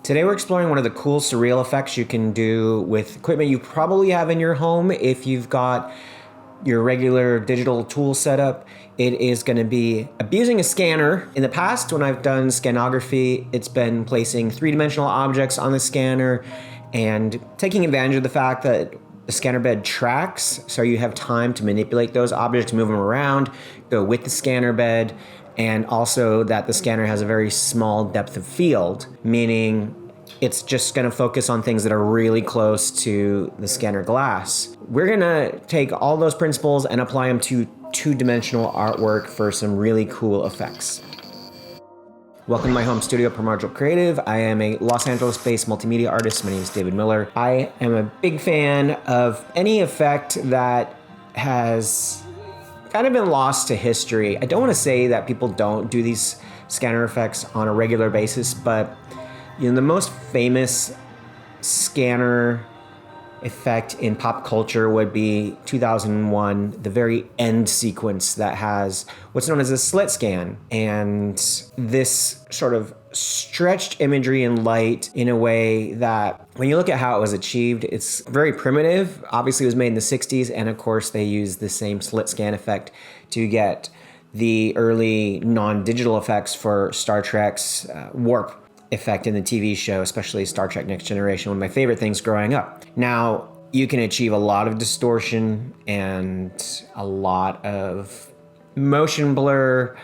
Today we're exploring one of the cool surreal effects you can do with equipment you probably have in your home if you've got your regular digital tool setup. It is going to be abusing a scanner. In the past, when I've done scanography, it's been placing three-dimensional objects on the scanner and taking advantage of the fact that the scanner bed tracks, so you have time to manipulate those objects, move them around, go with the scanner bed, and also that the scanner has a very small depth of field, meaning it's just going to focus on things that are really close to the scanner glass. We're going to take all those principles and apply them to two-dimensional artwork for some really cool effects. Welcome to my home studio, Primordial Creative. I am a Los Angeles-based multimedia artist. My name is David Miller. I am a big fan of any effect that has kind of been lost to history. I don't want to say that people don't do these scanner effects on a regular basis, but the most famous scanner effect in pop culture would be 2001, the very end sequence that has what's known as a slit scan. And this sort of stretched imagery and light in a way that when you look at how it was achieved, it's very primitive. Obviously it was made in the 60s, and of course they used the same slit scan effect to get the early non-digital effects for Star Trek's warp effect in the TV show, especially Star Trek Next Generation, one of my favorite things growing up. Now, you can achieve a lot of distortion and a lot of motion blur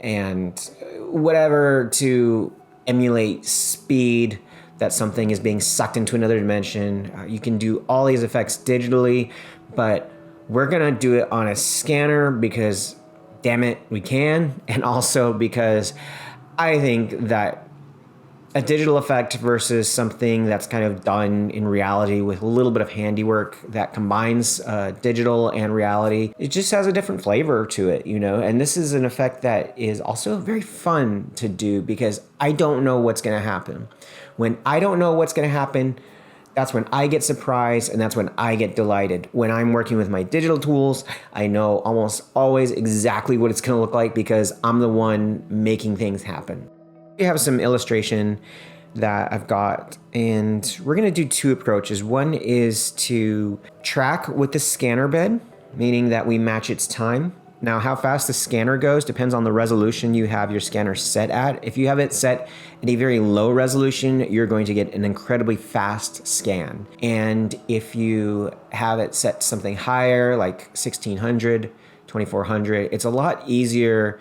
and whatever to emulate speed that something is being sucked into another dimension. You can do all these effects digitally, but we're gonna do it on a scanner because, damn it, we can, and also because I think that a digital effect versus something that's kind of done in reality with a little bit of handiwork that combines digital and reality, it just has a different flavor to it, you know? And this is an effect that is also very fun to do because I don't know what's gonna happen. When I don't know what's gonna happen, that's when I get surprised and that's when I get delighted. When I'm working with my digital tools, I know almost always exactly what it's gonna look like because I'm the one making things happen. We have some illustration that I've got, and we're gonna do two approaches. One is to track with the scanner bed, meaning that we match its time. Now, how fast the scanner goes depends on the resolution you have your scanner set at. If you have it set at a very low resolution, you're going to get an incredibly fast scan. And if you have it set to something higher, like 1600, 2400, it's a lot easier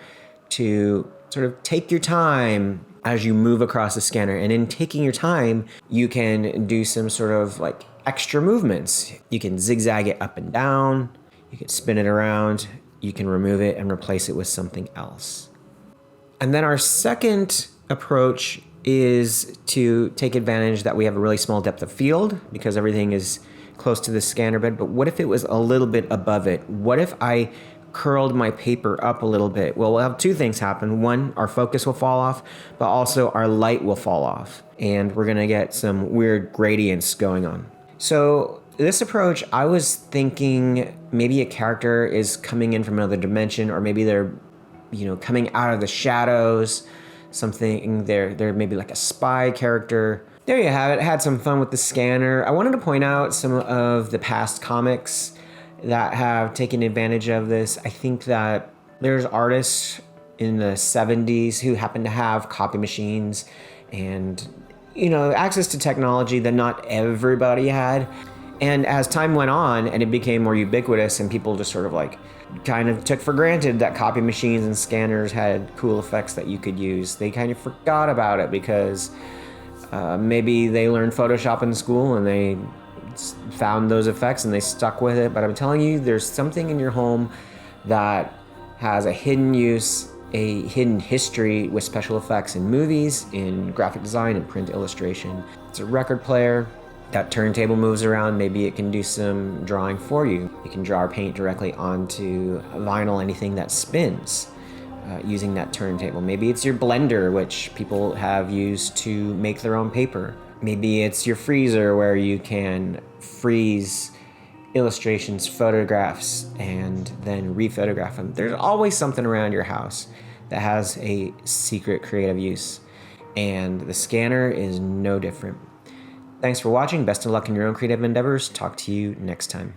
to sort of take your time as you move across the scanner. And in taking your time, you can do some sort of like extra movements. You can zigzag it up and down, you can spin it around, you can remove it and replace it with something else. And then our second approach is to take advantage that we have a really small depth of field because everything is close to the scanner bed. But what if it was a little bit above it? What if I curled my paper up a little bit? Well, we'll have two things happen. One, our focus will fall off, but also our light will fall off. And we're gonna get some weird gradients going on. So this approach, I was thinking maybe a character is coming in from another dimension, or maybe they're, coming out of the shadows, something, they're maybe like a spy character. There you have it. Had some fun with the scanner. I wanted to point out some of the past comics that have taken advantage of this. I think that there's artists in the 70s who happen to have copy machines and, access to technology that not everybody had. And as time went on and it became more ubiquitous and people just sort of like kind of took for granted that copy machines and scanners had cool effects that you could use, they kind of forgot about it because maybe they learned Photoshop in school and they found those effects and they stuck with it. But I'm telling you, there's something in your home that has a hidden use, a hidden history with special effects in movies, in graphic design, and print illustration. It's a record player. That turntable moves around. Maybe it can do some drawing for you. You can draw or paint directly onto vinyl, anything that spins using that turntable. Maybe it's your blender, which people have used to make their own paper. Maybe it's your freezer where you can freeze illustrations, photographs, and then rephotograph them. There's always something around your house that has a secret creative use. and the scanner is no different. Thanks for watching. Best of luck in your own creative endeavors. Talk to you next time.